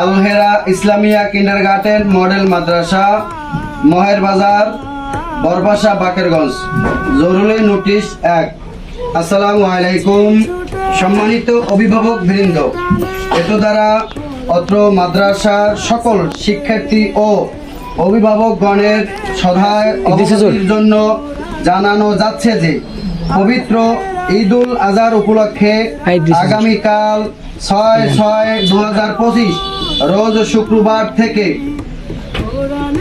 আল-হেরা Islamia kindergarten model মাদ্রাসা, মহের বাজার, বরবাসা, বাকেরগঞ্জ। জরুরি নোটিশ 1। আসসালামু আলাইকুম। সম্মানিত অভিভাবক বৃন্দ, এত দ্বারা অত্র মাদ্রাসার সকল শিক্ষার্থী ও অভিভাবকগণের সদয় অবগতির জন্য জানানো যাচ্ছে যে পবিত্র ঈদুল আজহার উপলক্ষে আগামীকাল 6/6/2025 রোজ শুক্রবার থেকে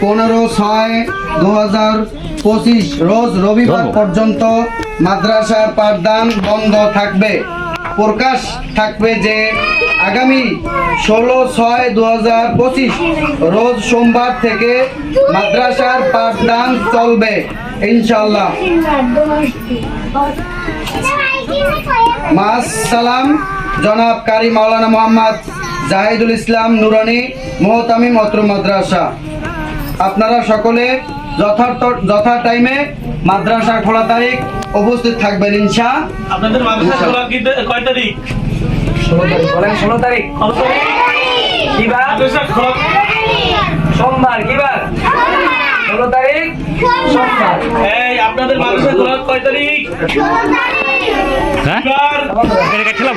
15/6/2025 রোজ রবিবার পর্যন্ত মাদ্রাসার পাঠদান বন্ধ থাকবে। প্রকাশ থাকবে যে আগামী 16/6/2025 রোজ সোমবার থেকে মাদ্রাসার পাঠদান চলবে ইনশাআল্লাহ। মাসসালাম। জনাব কারি মাওলানা মোহাম্মদ জাহিদুল ইসলাম নুরানি, মোহতামিম অত্র মাদ্রাসা। আপনারা সকলে যথা টাইমে মাদ্রাসা খোলা তারিখ উপস্থিত থাকবেন ইনশাআল্লাহ। আপনাদের মাদ্রাসা খোলা কয় তারিখ? 16 তারিখ। বলেন 16 তারিখ। কি বার? মাদ্রাসা খোলা সোমবার। কি বার? 16 তারিখ সোমবার। এই আপনাদের মাদ্রাসা খোলা কয় তারিখ? হ্যাঁ? বার এটা কাটছিলাম।